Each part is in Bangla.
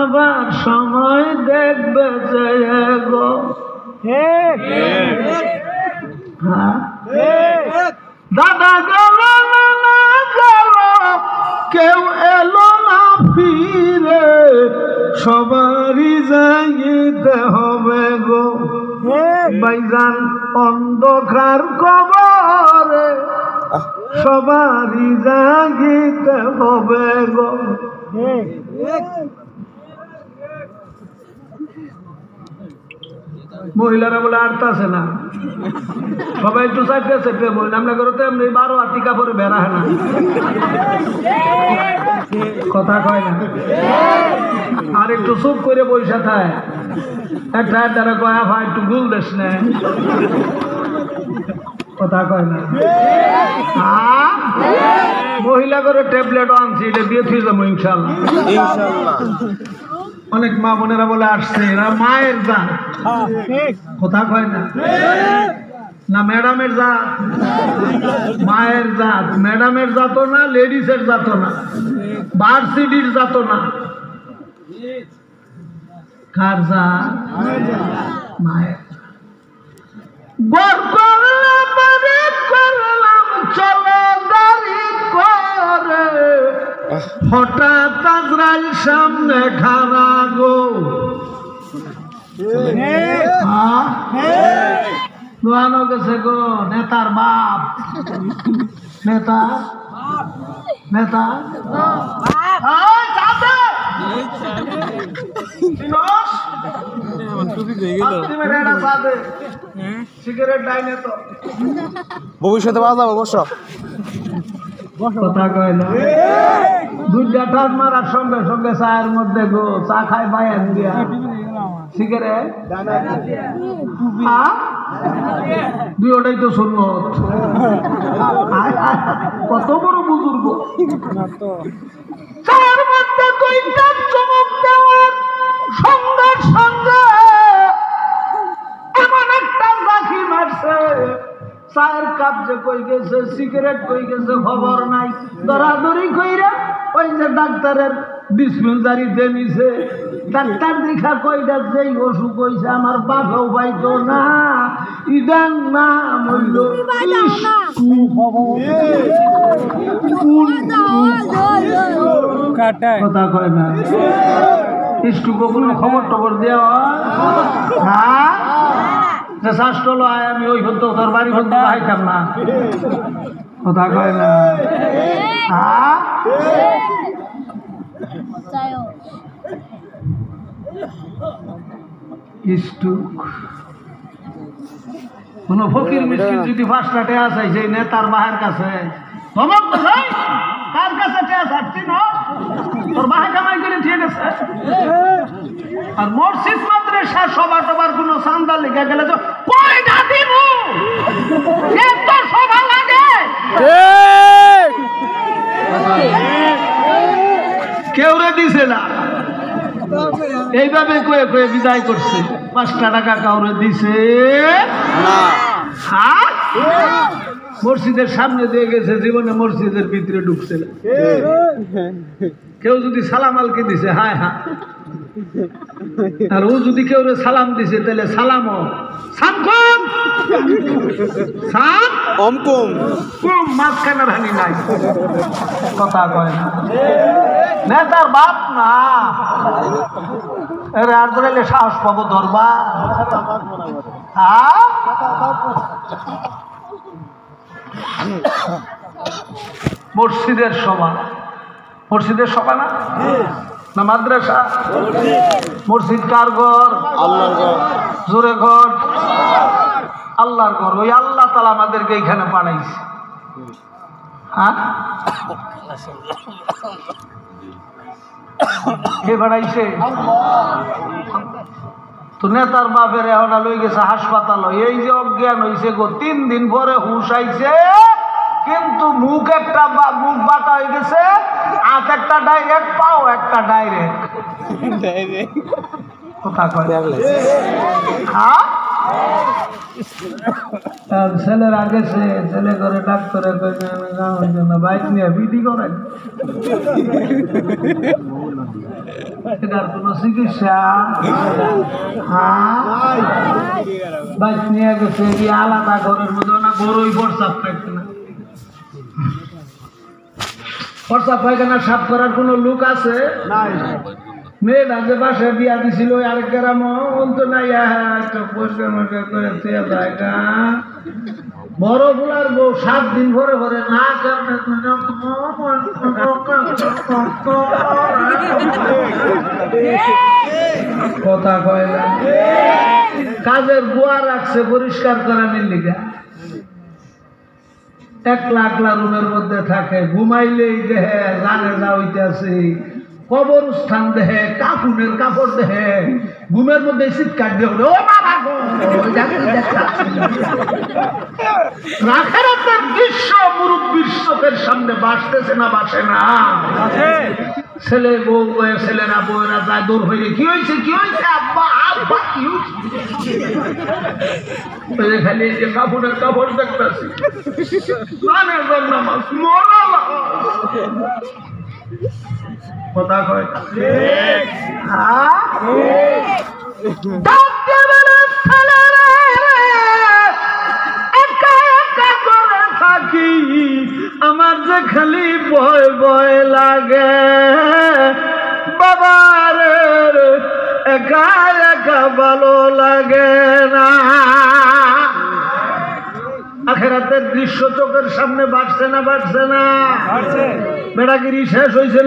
যাবার সময় দেখবে যে গো দাদা গেল না গেল কেউ এলো না ফিরে সবারই যাইতে হবে গো ভাইজান অন্ধকার কবরে সবারই যাইতে হবে গো মহিলারা বলে আটতাছে না সবাই একটু চাইতেছে বলি আমরা করতে এমনি 12 আটি কাপড়ে বেড়া হয় না কথা কয় না আর একটু চুপ করে বসে থাকে একটা দ্বারা কয়া ভাই একটু গুল দেশ না কথা কয় না মহিলা করে ট্যাবলেট আনছি এটা দিয়ে থুই যাবো ইনশাল্লাহ অনেক মা বোনেরা বলে আসছে এরা মায়ের জাত কথা কয় না না ম্যাডামের জাত মায়ের জাত ম্যাডামের জাত না লেডিসের জাত না ভার্সিটির জাত না কার জাত মায়ের চলো দাঁড়ি করে হঠাৎ আজরাইল সামনে খাড়া গো দোয়ানো গেছে গো নেতার বাপ নেতা নেতা সিগারেট ডাইনে তো ভবিষ্যতে বাজাবো বস কথা কয় না দুইটা টান মারার সঙ্গে সঙ্গে চায়ের মধ্যে গো চা খায় বায়ান দিয়া সিগারেট দুই ওটাই তো সুন্নত কত বড় বুজুর্গ চায়ের মধ্যে দুইটা চমক দেওয়ার সঙ্গে সঙ্গে এমন একটা লাঠি মারছে চায়ের কাপ যে কই গেছে সিগারেট কই গেছে খবর নাই দরাদরি কইরা ওই যে ডাক্তারের ডিসপেন্সারি দেনিছে ডাক্তার দেখা কইটা যেই অসুখ হইছে আমার বাঘও পাইতো না ইদান না মইল কথা কয় না ইস্টু কোনো খবর টবর দেওয়া হ্যাঁ যে শ্বাসটল আয় আমি ওই হতো তোর বাড়ি হতো আইতাম না কথা কয় না কোন ফকির মিষ্টির যদি 5টা টেয়া চাইছে নেতার বাহের কাছে কার কাছে টেয়া চাচ্ছি না তোর বাহে কামাই করে ঠিক আছে আর মসজিদ মাদ্রাসা সভা টবার কোনো চান্দা লেগে গেলে তো কয়টা দিব এত সভা লাগে কেউ রে দিছে না এইভাবে কয়ে কয়ে বিদায় করছে 5টা টাকা কাউরে দিছে না মসজিদের সামনে দিয়ে গেছে জীবনে মসজিদের ভিতরে ঢুকছে না কেউ যদি সালাম আলকে দিছে হায় হা আর ও যদি কেউ সালাম দিছে তাহলে সালাম সামকম সাম অমকম কম মাঝখানে রানি নাই কথা কয় না নেতার বাপ না এর আর ধরে সাহস পাবো ধরবা মসজিদের সভা মসজিদের সভা না না মাদ্রাসা মসজিদ কার ঘর আল্লাহর ঘর জোরে ঘর আল্লাহর ঘর ওই আল্লাহ তাআলা আমাদেরকে এখানে পাঠাইছে হ্যাঁ কে পাঠাইছে তো নেতার বাপের এখন লই গেছে হাসপাতাল এই যে অজ্ঞান হয়েছে গো 3 দিন পরে হুশ আইছে কিন্তু মুখ একটা মুখ বাঁকা হয়ে গেছে হাত একটা ডাইরেক্ট পাও একটা ডাইরেক্ট কথা কয় হ্যাঁ আর ছেলের আগে ছেলে করে ডাক্তারের যাওয়ার জন্য বাইক নিয়ে বিধি করেন এটার কোনো চিকিৎসা বাইক নিয়ে গেছে আলাদা ঘরের মধ্যে না বড়ই প্রস্রাব পায়খানা প্রস্রাব পায়খানা সাফ করার কোনো লোক আছে নাই মেয়েটা যে বাসায় বিয়া দিছিল আরেক গ্রাম তো নাই একটা পরিষ্কার মরিষ্কার করে জায়গা বড় গুলার বউ 7 দিন ভরে ভরে না কথা কয় না কাজের বুয়া রাখছে পরিষ্কার করানোর লিগা একলা একলা রুমের মধ্যে থাকে ঘুমাইলেই দেহে জানে যা হইতেছে কবরস্থান দেহে কাফুনের কাপড় দেহে ঘুমের মধ্যে চিৎকার দিয়ে ও বাবা গো রাখারাতের দৃশ্য মুরব্বীর চোখের সামনে বাসতেছে না বাসে না ছেলে বউ ছেলেরা বউরা যায় দৌড় হইলে কি হয়েছে আব্বা আব্বা কি হয়েছে খালি এই যে কাপড়ের কাপড় দেখতেছি কথা কয় থাকি আমার যে খালি ভয় ভয় লাগে বাবারে একা একা ভালো লাগে না আখেরাতের দৃশ্য চোখের সামনে বাড়ছে না বেড়াগিরি শেষ হয়েছে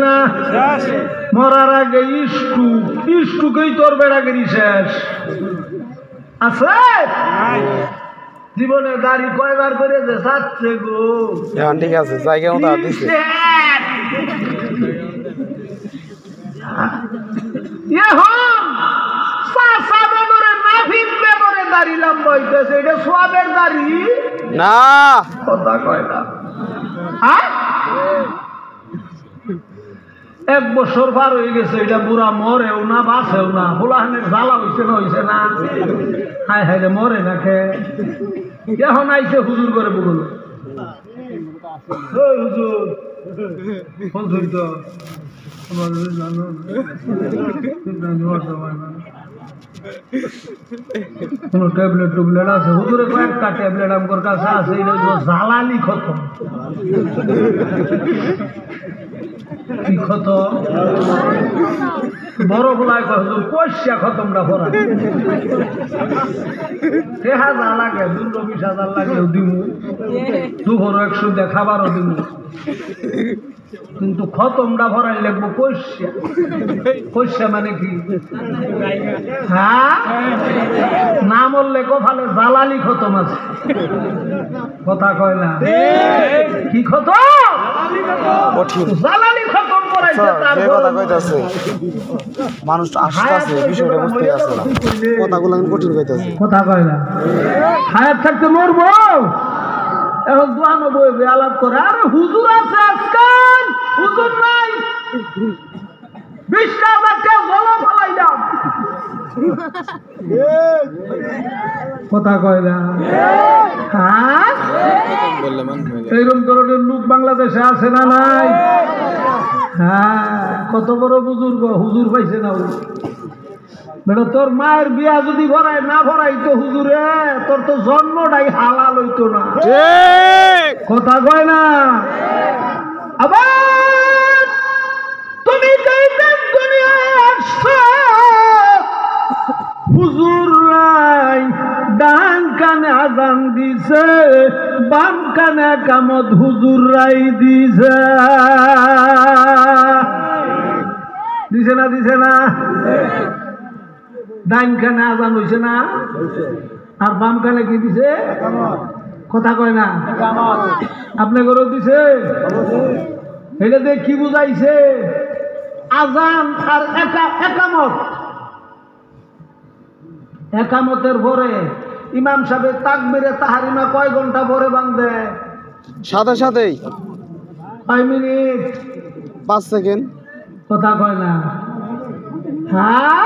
না মরার আগে ইস্টুকেই তোর বেড়াগিরি শেষ আছে জীবনে গাড়ি কয়বার করে যে যাচ্ছে গো ঠিক আছে জায়গা মতো দিছে দাড়ি লম্বা হইতেছে এটা সোয়াবের দাড়ি না কথা কয় না 1 বছর পার হয়ে গেছে এটা বুড়া মরেও না বাঁচেও না ফুলাহানের জ্বালা হইছে না হায় হায় মরে না খে এখন আইছে হুজুর করে বলল হুজুর ফোন ধরিত কোনো ট্যাবলেট আছে হুজুরে কয়েকটা ট্যাবলেট আমার কাছে আছে এটা জ্বালালি খতম কি খতম বড় বলায় হুজুর পয়সা খতমটা ভরা 1000 লাগে 20,000 লাগলেও দিমু দুপুর 100 দিয়ে খাবারও দিমু কিন্তু খতমটা ভরাই লাগবো পয়সা মানে কি হ্যাঁ না মরলে কোফালে জ্বালালি খতম আছে কথা কয় না কি খতম জ্বালালি খতম করাইছে তার কথা কইতাছে মানুষ আসছে বিষয়টা বুঝতে পারছে না কথাগুলো কঠিন কইতাছে কথা কয় না হায়াত থাকতে মরবো এখন দোয়ানো বইবে আলাপ করে আরে হুজুর আছে আজকাল হুজুর নাই 20,000 টাকা জলা ফালাই দাও কথা কয় না হ্যাঁ এইরকম ধরনের লোক বাংলাদেশে আছে না নাই হ্যাঁ কত বড় বুজুর্গ হুজুর পাইছে না বেটা তোর মায়ের বিয়া যদি ভরায় না ভরাই তো হুজুরে তোর তো জন্মটাই হালাল হইতো না কথা কয় না আবার তুমি দুনিয়ায় আসছো হুজুর রাই ডান কানে আজান দিছে বাম কানে কামত হুজুর রাই দিছে না ডাইন কানে আজান হইছে না আর বাম কানে কি দিছে কথা কয় না আপনাদেরও দিছে এটা দিয়ে কি বুঝাইছে আজান আর একামতের পরে ইমাম সাহেব তাকবীরে তাহরিমা কয় ঘন্টা পরে বাঁধে সাথেই 5 মিনিট 5 সেকেন্ড কথা কয় না হ্যাঁ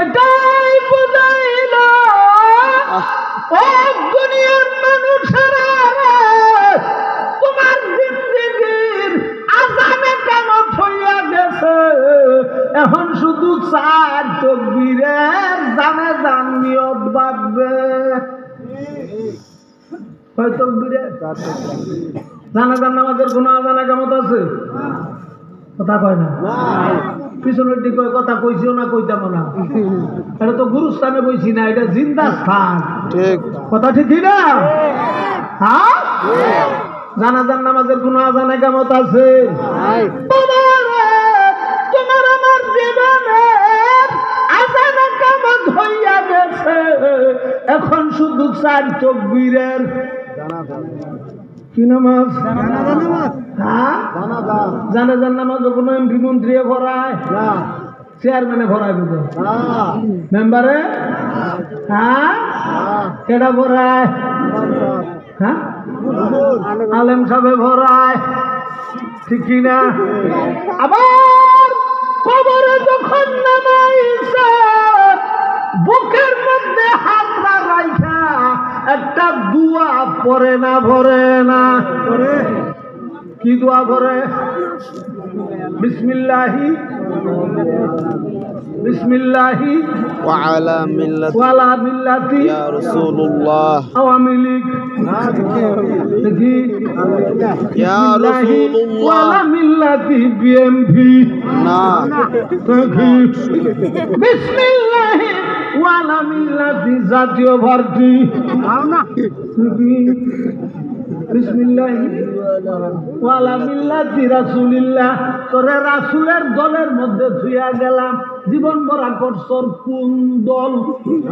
এটাই বুঝাইলো ও দুনিয়ার মানুষেরা, তোমার জিন্দেগীর আযানে কিয়ামত হইয়া গেছে। এখন শুধু 4 তাকবীরের জানে জান নিয়ত বাঁধবে। কয় তাকবীরে? জানাজার নামাজের কোনো আযানে কিয়ামত আছে? কথা কয় না, পিছনের দিকে কথা কইছিও না, কইতাম না। এটা তো গুরুস্থানে বইছি না, এটা জিন্দা স্থান। ঠিক কথা, ঠিক না? হ্যাঁ, জানাজার নামাজের কোনো আযানে কিয়ামত আছে? তোমার আমার জীবনের আযানে কিয়ামত হইয়া গেছে। এখন শুধু 4 তাকবীরের কি নামাজ? হ্যাঁ, জানাজার নামাজ কোনো এমপি মন্ত্রী ভরায় না, চেয়ারম্যানে ভরায় বুঝে মেম্বারে? হ্যাঁ, কেডা ভরায়? হ্যাঁ, আলেম সাহেব ভরায়, ঠিক কিনা? আবার কবরে যখন নামাইছে, বুকের মধ্যে হাত রাখা একটা দোয়া পড়ে না, ভরে না? কি দোয়া পড়ে? বিসমিল্লাহি বিসমিল্লাহি ওয়ালা মিল্লাতি ইয়া রাসূলুল্লাহ আওয়ামী লীগ দেখি ইয়া রাসূলুল্লাহ ওয়ালা মিল্লাতি বিএমপি না দেখি বিসমিল্লাহি ওয়ালা মিল্লাতি জাতীয় পার্টি না দেখি বিসমিল্লাহি ওয়ালা মিল্লাতি রাসূলিল্লাহ। তোরে রাসূলের দলের মধ্যে থুইয়া গেলাম। জীবন ভরা করছর কোন দল? ঠিক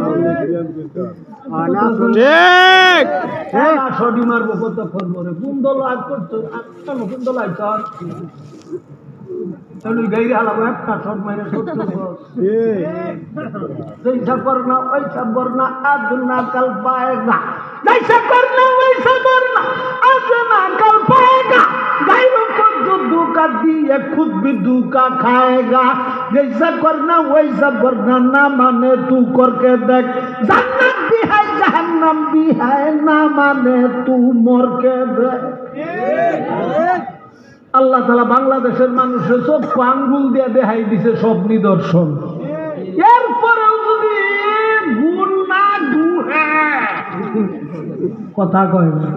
হ্যাঁ, সডি মারবো কতক্ষণ পরে। কোন দল আজ করছো? আজকাল কোন দল আইছ? গাইরে হালাবো একটা শট মাইরে 70 বছর। जैसा करना वैसा वरना आज ना कल पाएगा, जैसा करना वैसा वरना आज ना कल पाएगा। गायों को जो धोखा दिए खुद भी धोखा खाएगा। जैसा करना वैसा वरना ना माने तू करके देख। जन्नत भी है जहन्नम भी है, ना माने तू मर के देख। আল্লাহ তাআলা বাংলাদেশের মানুষের চোখ আঙ্গুল দিয়ে দেখাই দিছে সব নিদর্শন। এরপরেও যদি গুণ না দুহে কথা কয় না।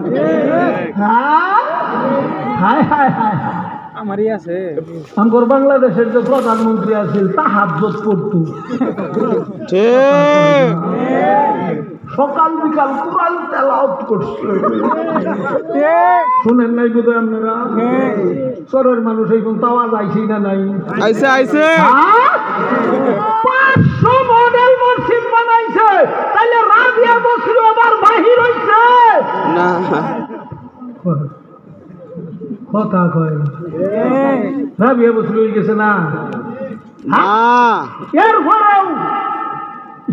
হায় হায় হায়, আমারই আছে। আমার বাংলাদেশের যে প্রধানমন্ত্রী আছেন তাহাজ্জুদ পড়তো, সকাল বিকাল কোরআন তেলাওয়াত করছে। শুনেন নাই বোধহয় আপনারা? শহরের মানুষ এখন তাওয়াজ আইছে না? নাই আইছে, আইছে। 500 মডেল মসজিদ বানাইছে, তাইলে রাবিয়া বসরি আবার বাহির হইছে না? কথা কয় রাবিয়া বসরি হয়ে গেছে না? এরপরেও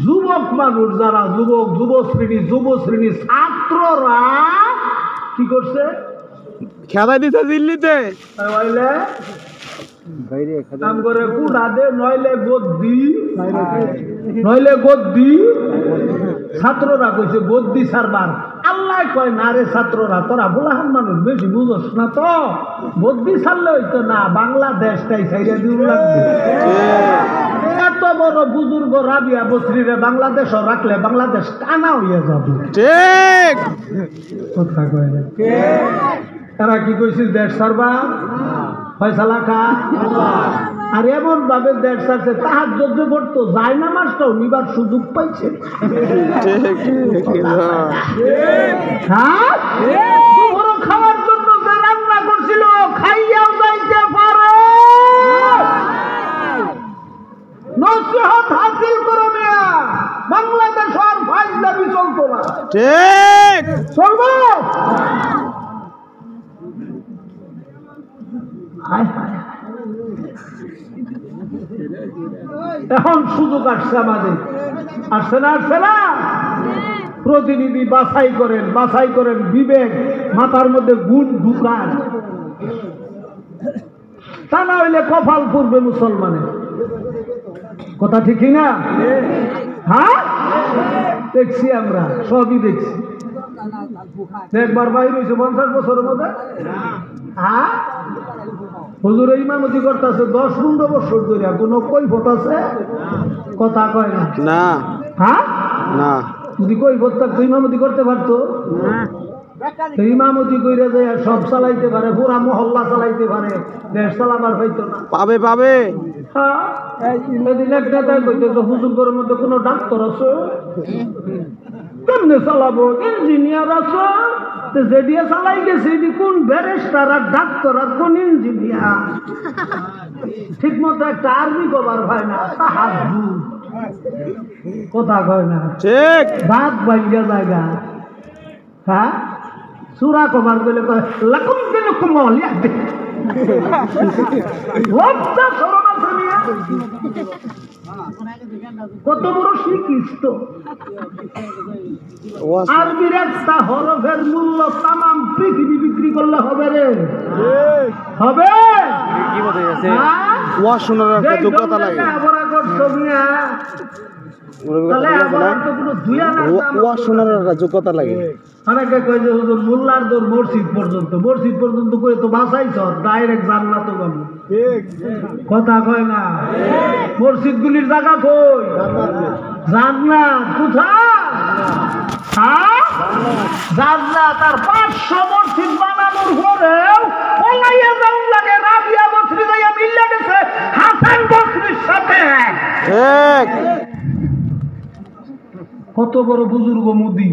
যুবক মানুষ যারা যুবশ্রেণী ছাত্ররা কি করছে? খেলায় দিতে দিল্লিতে কাম করে কুড়া দে, নইলে গদ্দি। ছাত্ররা কইছে গদ্দি সারবার। আল্লাহ কয় না রে ছাত্ররা, তোরা বুলাহান মানুষ বেশি বুঝোস না তো, গদ্দি ছাড়লে হইতো না, বাংলাদেশটাই ছাইড়া দিউ লাগবে। এত বড় বুজুর্গ রাবিয়া বসরিরে বাংলাদেশ রাখলে বাংলাদেশ কানা হইয়া যাবে। ঠিক কথা কয় না? এরা কি কইছিল দেশ সারবা? ফয়সালা খা। আর এমন ভাবে দেশ সারছে তাহাজ্জুদ পড়তো, যায় না মাসটাও নিবার সুযোগ পাইছে। হ্যাঁ, দুপুর খাওয়ার জন্য যে রান্না করছিল খাইয়াও যাইতে পারে। নসিহত হাসিল করো মিয়া, বাংলাদেশ আর ফাইজলামি চলতো না। ঠিক চলবো? এখন সুযোগ আসছে আমাদের, আসছে না? আসছে না? প্রতিনিধি বাছাই করেন, বিবেক মাথার মধ্যে গুণ ঢুকান, তা না হইলে কপাল পূর্বে মুসলমানের। কথা ঠিক না? হ্যাঁ দেখছি, আমরা সবই দেখছি। একবার বাইর হয়েছে 50 বছরের মধ্যে। হ্যাঁ হুজুর ইমামতি করতেছে 10-15 বছর ধরে, কোনো কৈফত আছে? কথা কয় না। না হ্যাঁ না, যদি কৈফত থাকতো ইমামতি করতে পারতো? তো ইমামতি কইরা যায় সব চালাইতে পারে, পুরা মহল্লা চালাইতে পারে, দেশ চালাবার হইতো না। পাবে পাবে। হ্যাঁ এদিন এক নেতায় কইতেছে হুজুরের মধ্যে কোনো ডাক্তার আছে? কেমনে চালাবো? ইঞ্জিনিয়ার আছে, যেদিকে চালাই গেছে এটি কোন ব্যারিস্টার আর ডাক্তার আর কোন ইঞ্জিনিয়ার? ঠিক মতো একটা আর্মি কভার হয় না, তাহার কথা কয় না, ঠিক ভাত বাইয়া জায়গা। হ্যাঁ সুরা কভার বলে কয় লাকুম দিনুকুম ওয়ালিয়া দিন। লজ্জা শরম আছে মিয়া? কত বড় শিক্ষিত! আরবির একটা হরফের মূল্য তামাম পৃথিবী বিক্রি করলে হবে রে, হবে। ওয়াজ শোনার একটা যোগ্যতা লাগে। ওয়াজ শোনার একটা যোগ্যতা লাগে। অনেকে কয় যে হুজুর মোল্লার দৌড় মসজিদ পর্যন্ত কই তো বাসাইছ, ডাইরেক্ট জান্নাতে যাবো। কথা কয় না? মসজিদগুলির জায়গা কই? জান্নাত। কোথায়? হ্যাঁ জান্নাত। আর 500 মসজিদ বানানোর পরেও পলাইয়া যাওয়ার লাগে। রাবিয়া বসরি যাইয়া মিল্লা গেছে হাসান বসরির সাথে। ঠিক। কত বড় বুজুর্গ মোদি!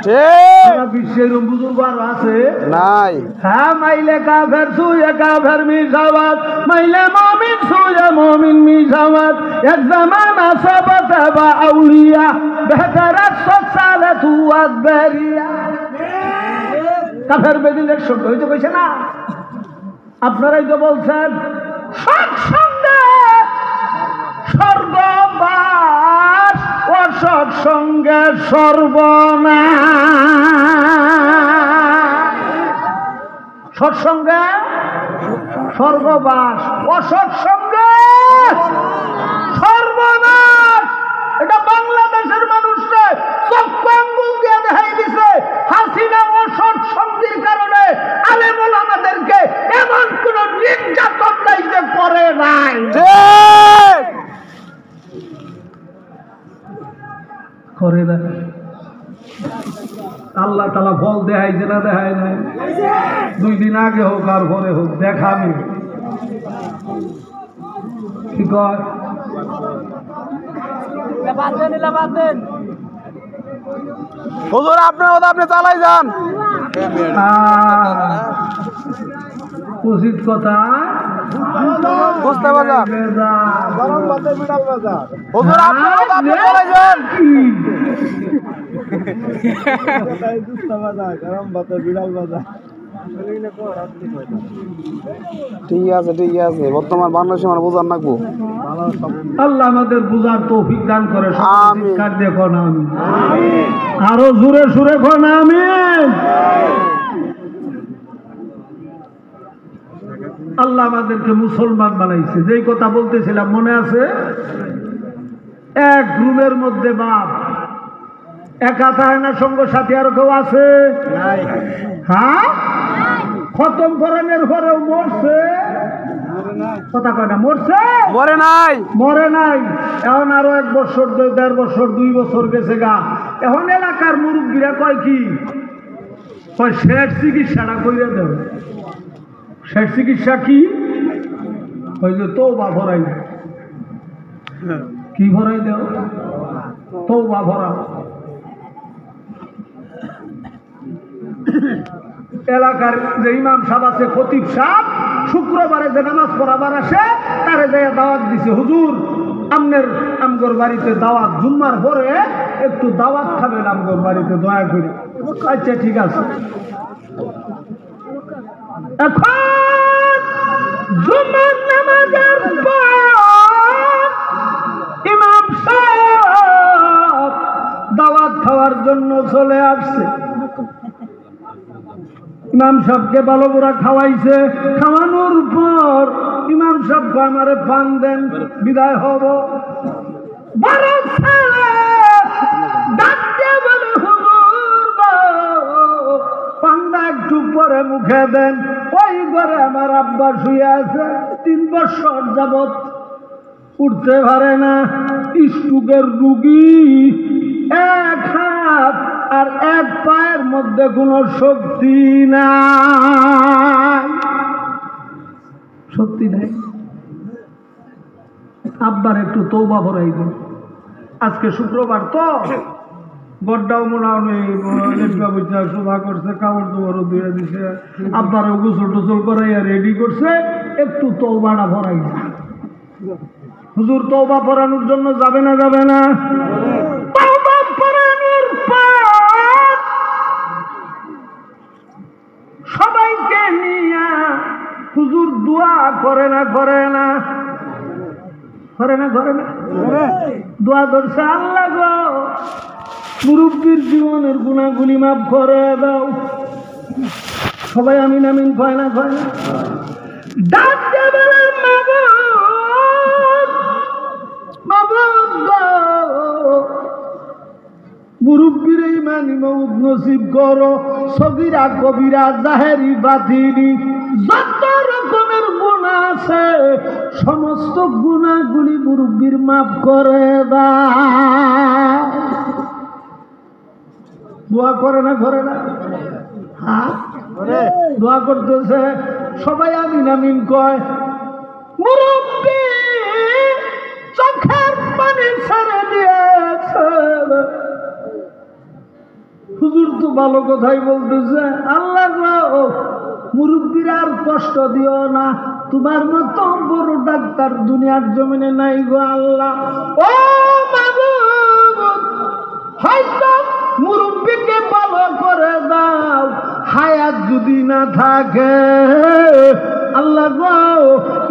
ঠিক বিশ্বের বুজুর্গ আরো আছে নাই। হ্যাঁ মাইলে কাফের সুয়ে কাফের মিশাওয়াত, মাইলে মুমিন সুয়ে মুমিন মিশাওয়াত। এক জামানা সাবাতা বা আউলিয়া বেহতারাত সালাতু আকবারিয়া। কাফের বেদিনের সঙ্গে হইতে কইছে না? আপনারাই তো বলছেন সৎসঙ্গে স্বর্গবাস, অসৎসঙ্গে সর্বনাশ। সৎসঙ্গে স্বর্গবাস, অসৎসঙ্গে সর্বনাশ। এটা বাংলাদেশের মানুষকে চক্ষু আঙ্গুল দিয়ে দেখাই দিছে। হাসিনা অসৎসঙ্গের কারণে আলেম ওলামাদেরকে এমন কোন নির্যাতন নাই যে করে নাই। করে না। আল্লাহ তাআলা ফল দেখাইছে না দেখায় নাই? 2 দিন আগে হোক আর পরে হোক দেখাবে। কি কয়? হুজুর আপনার কথা আপনি চালাই যান। উচিত কথা বুঝতে পারলাম। হুজুর আপনার কথা আপনি চালাই যান। ঠিক আছে ঠিক আছে, বর্তমান বাংলাদেশে মানে বোঝার নাকবো। আল্লাহ আমাদের বুঝার তৌফিক দান করে। আমিন। দেখো না আমি আরো জোরে সুরে খো না আমি। আল্লাহ আমাদেরকে মুসলমান বানাইছে। যেই কথা বলতেছিলাম মনে আছে? এক রুমের মধ্যে বাপ একা থাকে না, সঙ্গ সাথী আরো কেউ আছে? হ্যাঁ খতম করানোর পরেও মরছে। কথা কয় না? মরছে? মরে নাই। মরে নাই। এখন আরো 1 বছর 1.5 বছর 2 বছর গেছে গা। এখন এলাকার মুরব্বীরা কয় কি কয় শেষ চিকিৎসাটা কইরা দেব। শেষ চিকিৎসা কি? ওই যে তওবা ভরাই। কি ভরাই দেও? তওবা ভরা। এলাকার যে ইমাম সাহেব আছে, খতিব সাহেব, শুক্রবারে যে নামাজ পড়াবার আসে তারে যাইয়া দাওয়াত দিছে, হুজুর আমনের আমগর বাড়িতে দাওয়াত, জুম্মার পরে একটু দাওয়াত খাবেন আমগর বাড়িতে দয়া করে। আচ্ছা ঠিক আছে। এখন জুম্মার নামাজের পর ইমাম সাহেব দাওয়াত খাওয়ার জন্য চলে আসছে। ইমাম সাহেবকে ভালো করে খাওয়াইছে। খাওয়ানোর পর ইমাম সাহেব আমারে পান দেন, বিদায় হব। বড় ছেলে ডাক দিয়ে বলে হুজুর গো পান্ডা একটু পরে মুখে দেন। ওই ঘরে আমার আব্বা শুয়ে আছে, 3 বছর যাবত উঠতে পারে না, স্ট্রোকের রুগী, 1 হাত আর 1 পায়ের মধ্যে কোনো শক্তি নাই, শক্তি নাই। আব্বার একটু তওবা করাই দিন। আজকে শুক্রবার তো গড্ডাও মনে নেই, শোভা করছে, কাপড় চোপড়ও দিয়ে দিছে, আব্বারও গোসল টোসল করাইয়া রেডি করছে, একটু তওবাটা ভরাই না। হুজুর তওবা পড়ানোর জন্য যাবে না? যাবে না? তওবা পড়ানোর পর সবাইকে নিয়ে হুজুর দোয়া করে না? করে না? করে না? করে না? দোয়া করছে, আল্লাহ গো মুরব্বীর জীবনের গুনাহগুলি মাফ করে দাও। সবাই আমিন আমিন কয় না? কয় না? ডাক দিয়ে বলে মাবুদ গো মুরব্বীর ইমানি মউত নসিব করো। সগীরা কবিরা জাহেরি বাতিনি যত রকমের গুনাহ আছে সমস্ত গুনাহগুলি মুরব্বীর মাফ করে দাও। দোয়া করে না? করে না? হ্যাঁ দোয়া করতেছে, সবাই আমিন আমিন কয়। মুরব্বী চোখের পানি ছেড়ে দিয়েছে। হুজুর তো ভালো কথাই বলতেছে, আল্লাহ গো মুরব্বীর আর কষ্ট দিও না, তোমার মতো বড় ডাক্তার দুনিয়ার জমিনে নাই গো আল্লাহ। ও মাবুদ হয়তো মুরব্বীকে ভালো করে দাও, হায়াত যদি না থাকে আল্লাহ গো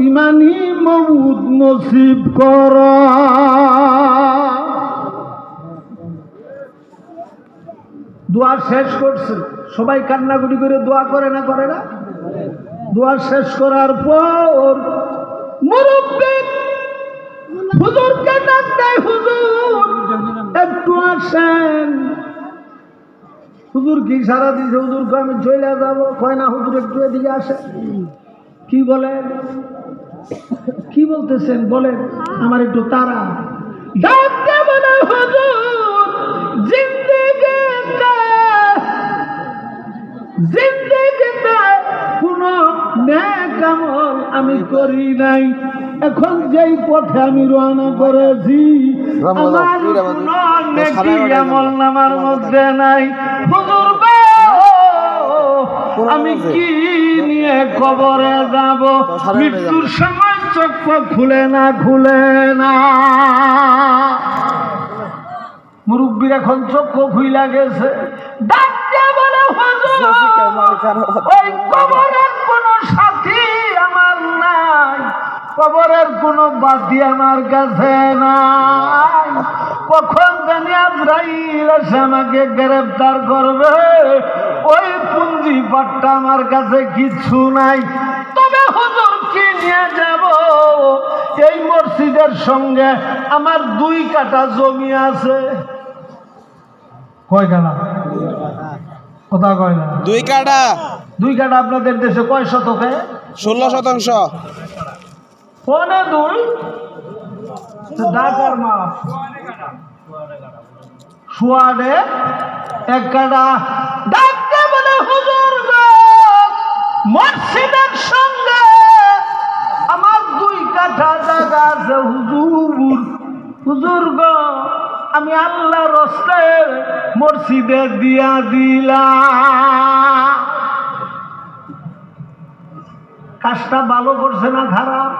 ইমানি মউত নসিব করো। দোয়া শেষ করছে, সবাই কান্নাগুড়ি করে দোয়া করে না? করে না? দোয়া শেষ করার পর মুরব্বী হুজুরকে ডাক দেয়, হুজুর একটু আসেন। হুজুর কি সারা দিয়েছে? হুজুরকে আমি চলে যাবো। কয় না হুজুর একটু এদিকে আসে। কি বলেন? কি বলতেছেন বলেন? আমার একটু তারা। ডাক দিয়ে বলে হুজুর জিন্দেগিতে কোনো নেক আমল আমি করি নাই, এখন যেই পথে আমি রওনা করেছি আমার কোনো নেকি আমল নামার মধ্যে নাই। হুজুর গো আমি কি নিয়ে কবরে যাব? মৃত্যুর সময় চক্ষু খুলে না? খুলে না? মুরব্বীর এখন চক্ষু খুইলা গেছে। ডাক দিয়ে বলে হুজুর ওই কবরের কোনো সাথী আমার নাই, কবরের কোনো বাতি আমার কাছে নাই। কখন জানি আজরাইল এসে আমাকে গ্রেফতার করবে, ওই পুঞ্জি পাট্টা আমার কাছে কিছু নাই। তবে হুজুর কি নিয়ে যাব? এই মসজিদের সঙ্গে আমার 2 কাঠা জমি আছে। কয় কাঠা? কথা কয় না? 2 কাঠা। 2 কাঠা আপনাদের দেশে কয় শতকে? 16%। পনে 2 ডাকার মাপ সোয়াডে 1 কাঠা। ডাকতে বলে হুজুর গো মসজিদের সঙ্গে আমার 2 কাঠা জায়গা আছে। হুজুর হুজুর গো আমি আল্লাহর রাস্তে মসজিদে দিয়া দিলাম। কাজটা ভালো করছে না খারাপ?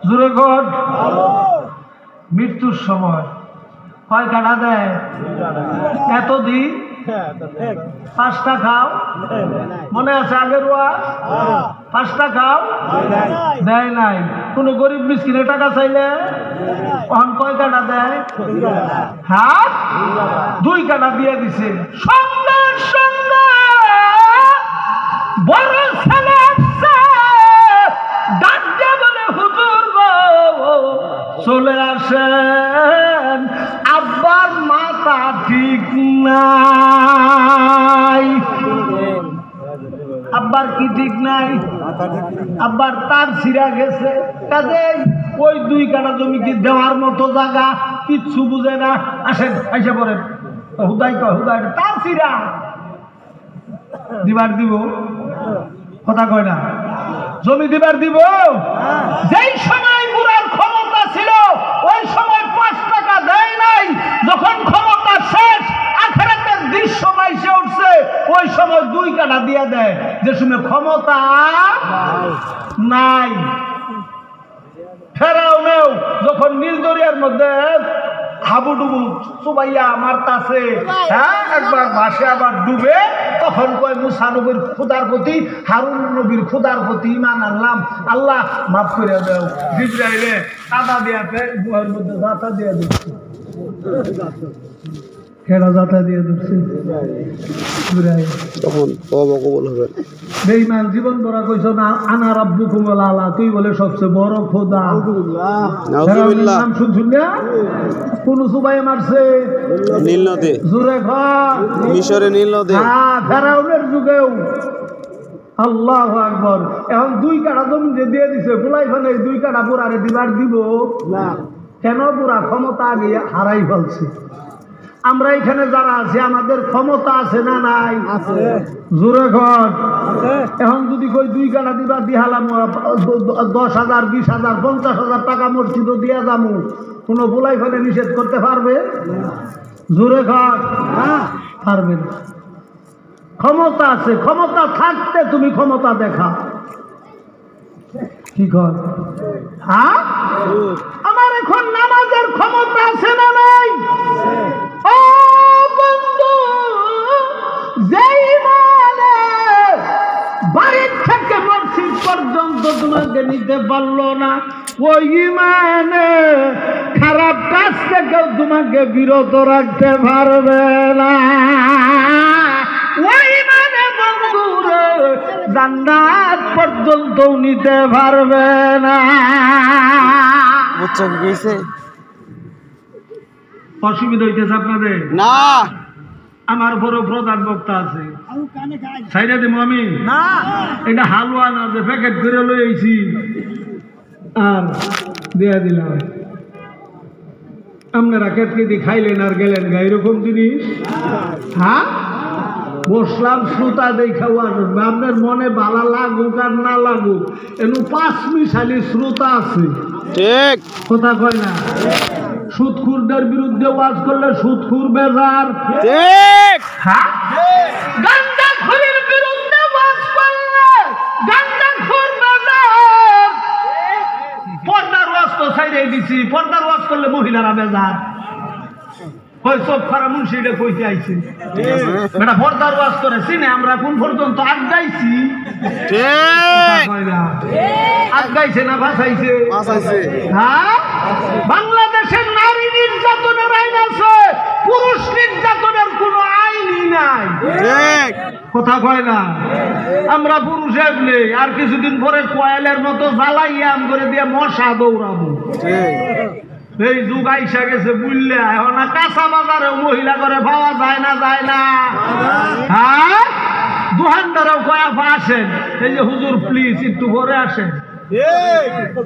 জোরে কর। মৃত্যুর সময় কয় কাঠা দেয়? এতদিন 5টা খাও, মনে আছে আগের ওয়াজ? 5টা খাও দেয় নাই। কোন গরিব মিসকিনে টাকা চাইলে তখন কয় কাঠা দেয়? হ্যাঁ 2 কাঠা দিয়ে দিছে। সঙ্গে সঙ্গে বড় ছেলে ডাক দিয়ে বলে হুজুর গো চলে আসে। আব্বার মাথা ঠিক নাই। আব্বার কি ঠিক নাই? আব্বার তার ছিঁড়া গেছে, কাজে ওই 2 কাঠা জমি কি দেওয়ার মতো জায়গা? কিচ্ছু বুঝে না। আসেন আইসা পড়েন, হুদাই তার ছিঁড়া দিবার দিব, কথা কয় না, জমি দিবার দিব। যেই সময় বুড়ার ক্ষমতা ছিল ওই সময় 5 টাকা দেয় নাই। যখন ক্ষমতা শেষ, আখিরাতের দৃশ্য মাইসে উঠছে, ওই সময় 2 কাঠা দিয়া দেয়, যে সময় ক্ষমতা নাই। ফেরাউনেও যখন নীল দরিয়ার মধ্যে হাবুডুবু চুবাইয়া মারতাছে, হ্যাঁ, একবার ভাসে আবার ডুবে, তখন কয় মুসা নবীর খুদার প্রতি, হারুন নবীর খুদার প্রতি ঈমান আনলাম, আল্লাহ মাফ করে দাও। জিবরাইলে কাদা দিয়াতে গুহার মধ্যে জাতা দিয়া দিচ্ছে, কেডা জাতা দিয়ে দিচ্ছে? জিবরাইল। তখন তওবা কবুল হবে। বেঈমান জীবন ভরা কইছো না আনা রাব্বুকুমুল আলা, তুই বলে সবচেয়ে বড় খোদা। নাউজুবিল্লাহ। নাম শুনছুন না? কোন সুবাই মারছে? নীল নদী, জোরে ঘর মিশরে নীল নদী। হ্যাঁ, ফেরাউনের যুগেও। আল্লাহু আকবার। এখন 2 কাঠা জমি যে দিয়ে দিছে, বুলাই ফেলে 2 কাঠা বুড়ারে দিবার দিব না। কেন? বুড়া ক্ষমতা আগে হারাই ফেলছে। আমরা এখানে যারা আছি আমাদের ক্ষমতা আছে না নাই? জোরে ঘর। এখন যদি কই 2 কাঠা দিবা দিহালাম, 10,000 20,000 50,000 টাকা মসজিদ দিয়া যাবো, কোন বুলাই ফেলে নিষেধ করতে পারবে? জোরে ঘর পারবে না। ক্ষমতা আছে, ক্ষমতা থাকতে তুমি ক্ষমতা দেখা। কি কর? হ্যাঁ, আমার এখন নামাজের ক্ষমতা আছে না নাই? ও বন্ধু, যেই মানে বাড়ির থেকে মসজিদ পর্যন্ত তোমাকে নিতে পারলো না, ওই মানে খারাপ কাজ থেকেও তোমাকে বিরত রাখতে পারবে না। ওই মানে বন্ধুরে জান্নাত পর্যন্ত নিতে পারবে না। বুঝছো কি কইছে? অসুবিধা হইতেছে আপনাদের? না, আমার বড় প্রধান বক্তা আছে, সাইডা দিব আমি না। এটা হালুয়া না যে প্যাকেট করে লই আইছি আর দিয়া দিলাম, আপনারা কেটকে খাইলেন আর গেলেন গা, এরকম জিনিস। হ্যাঁ, বসলাম শ্রোতা দেখা আসবে, আপনার মনে ভালো লাগুক আর না লাগুক, এনু 5 মিশালি শ্রোতা আছে। ঠিক কথা কয় না? সুদখুরদের বিরুদ্ধে ওয়াজ করলে সুদখুর বেজার। ঠিক। হ্যাঁ, গাঁজাখুরির বিরুদ্ধে ওয়াজ করলে গাঁজাখুর বেজার। পর্দার ওয়াজ তো ছাইড়াই দিছি, পর্দার ওয়াজ করলে মহিলারা বেজার। ওই সব খারাপ মুন্সিটা কইতে আইছে, বেটা পর্দার ওয়াজ করে চিনে আমরা কোন পর্যন্ত আগাইছি? ঠিক। আগাইছে না ভাসাইছে? বাঁচাইছে। হ্যাঁ, বাংলাদেশের নারী নির্যাতনের আইন আছে, পুরুষ নির্যাতনের কোনো আইনই নাই। ঠিক কথা কয় না? আমরা পুরুষ এমনি, আর কিছুদিন পরে কয়েলের মতো জ্বালাইয়াম করে দিয়ে মশা দৌড়াবো। ঠিক। এই যুগ আইসা গেছে বুঝলে, এখন কাঁচা বাজারে মহিলা করে পাওয়া যায় না, যায় না? হ্যাঁ, দোকানদারেও কয়া আসেন, এই যে হুজুর প্লিজ একটু ঘরে আসেন।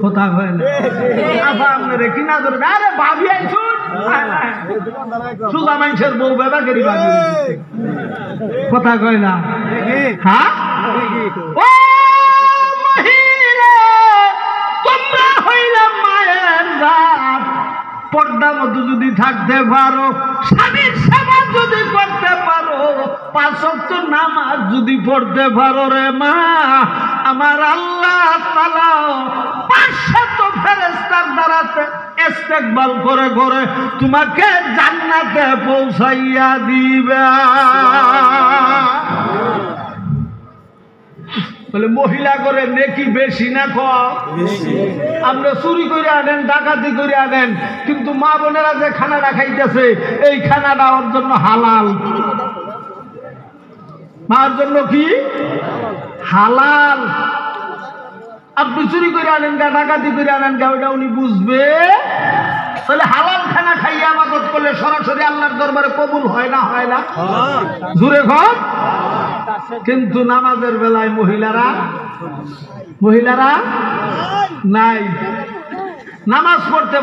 কথা কয় না? আফা আপনারে কিনা ধরবে, আরে ভাবি আইছুন, সুজা মানুষের বউ বেবাকেরই ভাবি। কথা কয় না? হ্যাঁ, ও মহিলা, তোমরা হইলাম মায়ের জাত। পর্দার মধ্যে যদি থাকতে পারো, স্বামীর সেবা যদি করতে পারো, 5 ওয়াক্ত নামাজ যদি পড়তে পারো রে মা, আমার আল্লাহ তাআলা 500 ফেরেশতার দ্বারাতে ইস্তেকবাল করে করে তোমাকে জান্নাতে পৌঁছাইয়া দিবে। বলে মহিলা করে নেকি বেশি না কম? আপনি চুরি করে আনেন, ডাকাতি করে আনেন, কিন্তু মা বোনেরা যে খানাটা খাইতেছে এই খানাটা ওর জন্য হালাল। মার জন্য কি হালাল? আপনি চুরি করে আনেন গা, ডাকাতি করে আনেন গা, ওইটা উনি বুঝবে তাহলে হালাল খানা খাইয়ে ইবাদত করলে সরাসরি আল্লাহর দরবারে কবুল হয় না হয় না জোরে কর কিন্তু নামাজের বেলায় মহিলারা নাই নামাজ পড়তে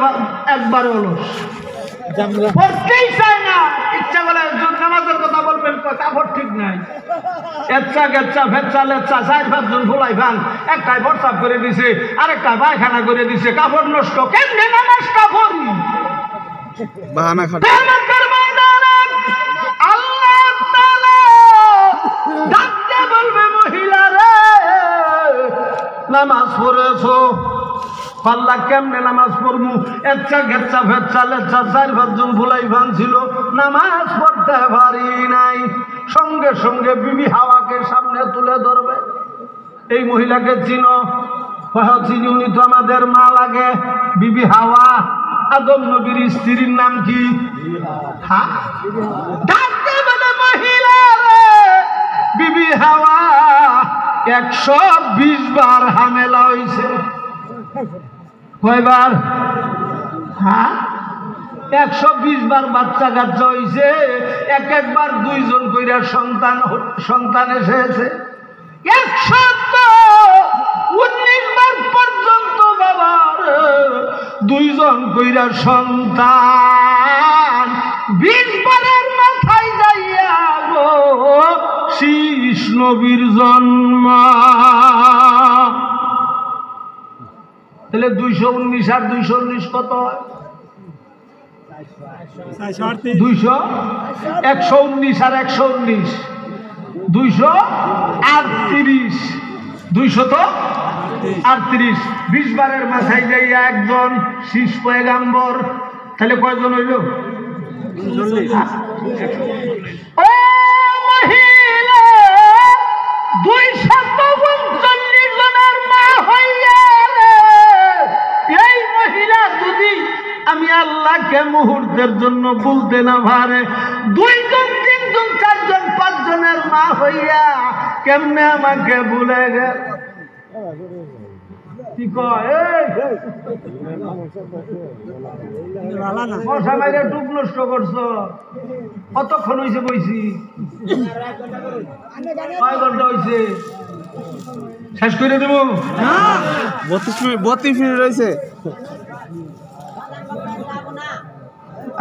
একবার অলস পড়তেই চায় না ইচ্ছা করে নামাজের কথা বলবেন কাপড় ঠিক নাই এচ্ছা গেচ্ছা ফেচ্ছা লেচ্ছা 4-5 জন ভুলাই ভান একটাই প্রস্তাব করে দিছে আরেকটা পায়খানা করে দিছে কাপড় নষ্ট কেমনে নামাজটা পড়ি বাহানা খাটা আল্লাহ তাআলা ডাকতে বলবে মহিলারে নামাজ পড়েছো পাল্লা কেমনে নামাজ পড়মু এচ্ছা গেচ্ছা ফেচ্ছা লেচ্ছা 4-5 জন ভুলাই ভান ছিল নামাজ পড়তে পারি নাই সঙ্গে সঙ্গে বিবি হাওয়াকে সামনে তুলে ধরবে এই মহিলাকে চিনো চিনি উনি তো আমাদের মা লাগে বিবি হাওয়া আদম নবীর স্ত্রীর নাম কি ডাকতে বলে মহিলা রে বিবি হাওয়া 120 বার হামেলা হইছে কয়বার 120 বার বাচ্চা কাচ্চা হইছে একবার 2 জন কইরা সন্তান এসেছে 119 বার পর্যন্ত বাবার 2 জন কইরা সন্তান 20 বারের মাথায় যাইয়া গো শীষ নবীর জন্ম তাহলে 219 আর 219 কত হয় 200 119 আর 119 238 200 তো 38 20 বারের মাথায় যাইয়া একজন শীষ পয়গাম্বর তাহলে কয়জন হইল 40 ও মহিলা 239 জনের মা হইয়া এই মহিলা যদি আমি আল্লাহকে মুহূর্তের জন্য বলতে না পারে 2 জন 3 জন 4 জন 5 জনের মা হইয়া কেমনে আমাকে ভুলে গেল কি কয় মশা মাইরে টুক নষ্ট করছো কতক্ষণ হয়েছে বইছি 6 ঘন্টা হয়েছে শেষ করে দেবো 32 মিনিট রয়েছে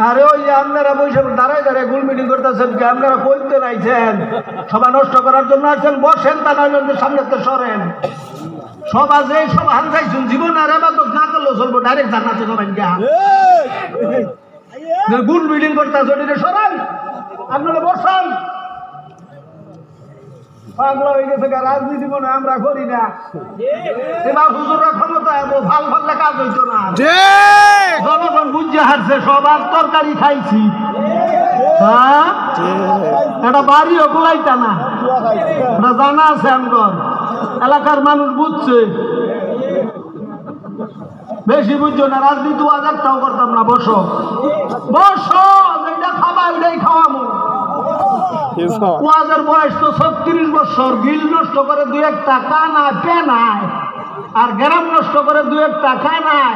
আরে ওই আপনারা বৈশাখ দাঁড়ায় গোল মিটিং করতেছেন কি আপনারা কইতে নাইছেন সভা নষ্ট করার জন্য আছেন বসেন তা নইলে সামনে তো সরেন সভা যে সব হানজাইছুন জীবন আর ইবাদত না করলেও চলবো ডাইরেক্ট জান্নাতে যাবেন গা গোল মিটিং করতেছে ওটা সরান আপনারা বসান পাগলা হয়ে গেছে রাজনীতি মনে আমরা করি না এবার হুজুররা ক্ষমতা ভাল ভাবলে কাজ হইতো না জনগণ বুঝে হারছে সবার তরকারি খাইছি হ্যাঁ এটা বাড়িও গোলাইতা না এটা জানা আছে আমগর এলাকার মানুষ বুঝছে বেশি বুঝছো না রাজনীতি আজ একটাও করতাম না বসো বসো যেটা খাবা এটাই খাওয়াবো ওয়াজের বয়স তো 36 বছর বিল নষ্ট করে 2-1 টাকা না পেনায় আর গ্রাম নষ্ট করে 2-1 টাকা নাই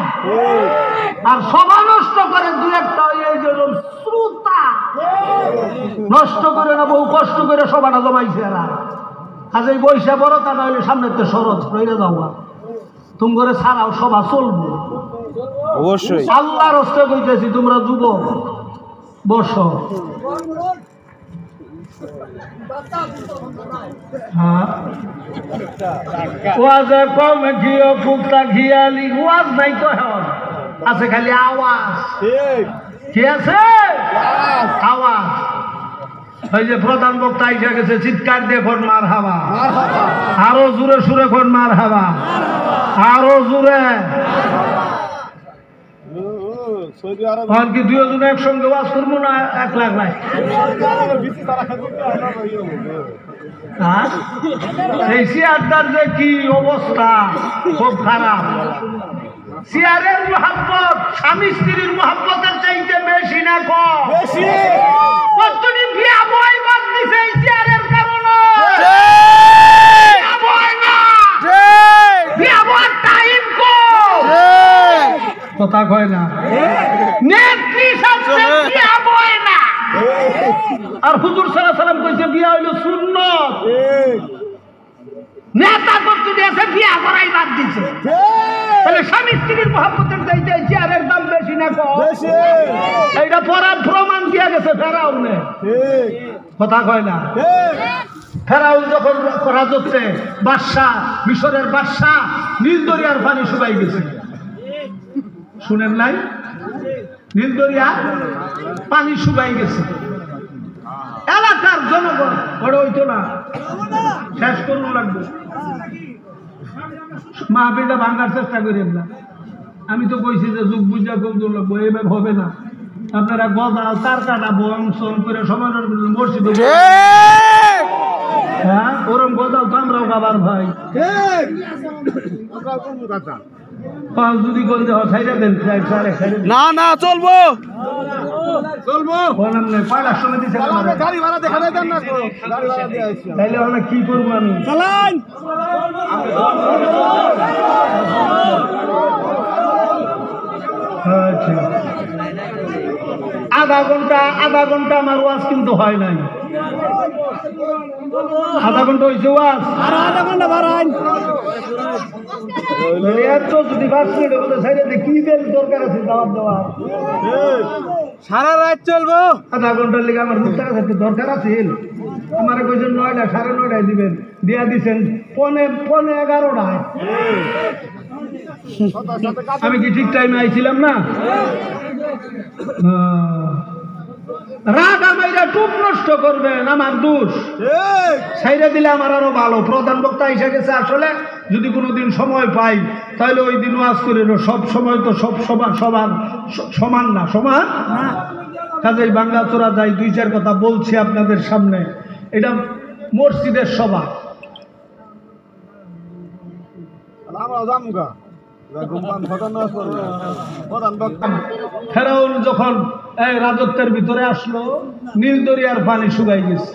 আর সভা নষ্ট করে 2-1টা এই যেরকম শ্রোতা নষ্ট করে না বহু কষ্ট করে সভাটা জমাইছে এরা আজ এই বৈশা বড় তা নইলে সামনেতে সরজ রইলে যাওয়া তুমি করে ছাড়াও সভা চলবে অবশ্যই আল্লাহর হস্তে কইতেছি তোমরা যুবক বসো ওয়াজে কম ঘিও পুক্তা ঘিয়ালি ওয়াজ নাই তো এখন আছে খালি আওয়াজ কি আছে আওয়াজ ওই যে প্রধান বক্তা এসে গেছে চিৎকার দিয়ে কোন মার হাবা আরো জোরে সুরে কোন মার হাবা আরো জোরে কি 2 জন একসঙ্গে ওয়াজ করবো না 1 লাখ নাই এই চেয়ারটার যে কি অবস্থা খুব খারাপ চেয়ারের মহব্বত স্বামী স্ত্রীর মহব্বতের চাইতে বেশি না কম কতটি বিয়া বই বাদ দিছে এই চেয়ারের কারণে বিয়া বই টাইম কম কথা কয় না নেত্রী সাথে বিয়া বয় না আর হুজুর সাল্লাল্লাহু আলাইহি সাল্লাম কইছে বিয়া হইলো সুন্নাত নেতা করতে দিয়েছে বিয়া করাই বাদ দিছে তাহলে স্বামী স্ত্রীর মহব্বতের চাইতে চেয়ারের দাম বেশি না কম এইটা পড়ার প্রমাণ দিয়া গেছে ফেরাউনে কথা কয় না ফেরাউন যখন রাজত্বে বাদশাহ মিশরের বাদশাহ নীল দরিয়ার পানি শুকাই গেছে শুনেন নাই নীল দরিয়া পানি শুকাই গেছে এলাকার জনগণ বড় হইতো না শেষ করুন লাগবে মাহফিলটা ভাঙার চেষ্টা করেন না আমি তো কইছি যে যুগ বুঝা কমজোর লাগবো এইভাবে হবে না আপনারা গজাল তার কাটা বংশন করে সমানের মসজিদ হ্যাঁ ওরম গজাল তো আমরাও খাবার ভাই যদি করে দেওয়া সাইডে দেন না না চলবো পয়লার সময় দিচ্ছে গাড়ি ভাড়া দেখা দেন না গাড়ি ভাড়া দিয়ে তাইলে আমরা কি করবো আমি চালান আচ্ছা আধা ঘন্টা আমার ওয়াজ কিন্তু হয় নাই আধা ঘন্টা হয়েছে ওয়াজ আর আধা ঘন্টা বাড়ান এত যদি 5 মিনিটের মধ্যে সাইডে কি বেল দরকার আছে দাওয়াত দেওয়ার সারা রাত চলবো আধা ঘন্টার লেগে আমার মুখ টাকা থাকতে দরকার আছে আমার কইছেন 9টা 9:30 দিবেন দিয়া দিচ্ছেন 11:30 আমি কি ঠিক টাইমে আইছিলাম না রাগ আমাইরা টুপ নষ্ট করবেন আমার দোষ সাইরা দিলে আমার আরো ভালো প্রধান বক্তা এসে গেছে আসলে যদি কোনোদিন সময় পাই তাহলে ওই দিন ওয়াজ করে সব সময় তো সব সমান না সমান কাজেই বাংলা চোরা যাই 2-4 কথা বলছি আপনাদের সামনে এটা মসজিদের সভা ফেরাউন যখন এই রাজত্বের ভিতরে আসলো নীল দরিয়ার পানি শুকাই গেছে